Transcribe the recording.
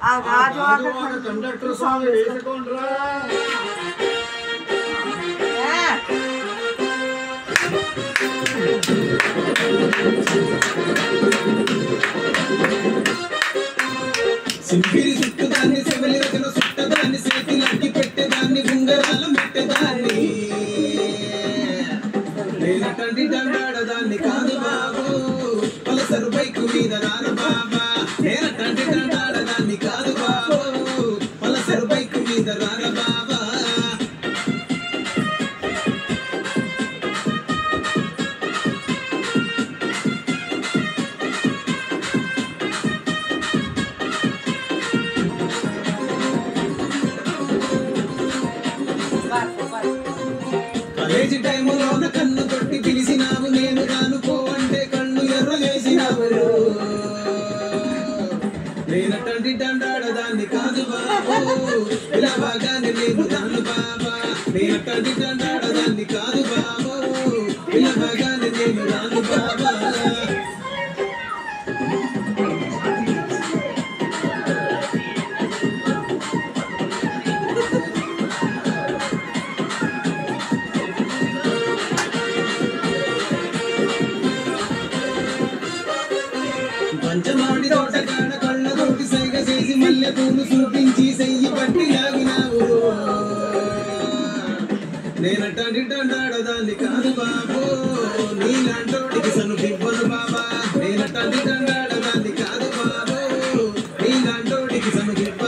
ఆ Gajuwaka conductor song వేసుకోండిరా. సింపిరి చుట్టదాన్ని సెవలి రచన చుట్టదాన్ని చేతిలకి పెట్టేదాన్ని ఉంగరాలు పెట్టేదాన్ని నేనటండి దండాడదాన్ని కాదు బాబు పలసరు బైకు మీద రాను బాబా నేనటండి దండాడదాన్ని కాదు బాబు పలసరు బైకు మీద రాను బాబా కాలేజీ టైములోన కన్ను కొట్టి పిలిచినావు నేను రాను పో అంటే కళ్ళు ఎర్రలేసినావు నేనటండి దండాడదాన్ని కాదు బాబు ఇలా బాగానే నేను రాను బాబా నేనటండి దండాడదాన్ని కాదు బాబు ఇలా బాగానే నేను రాను బాబా పంచమాడి తోటకాడ కళ్ళతోటి సైగ చేసి మల్లె పూలు చూపించి సెయ్యి పట్టి లాగినావు నేనటండి దండాడదాన్ని కాదు బాబు నీలాంటోడికి సనుకివ్వను బాబా నేనటండి దండాడదాన్ని కాదు బాబు నీలాంటోడికి సనుకివ్వను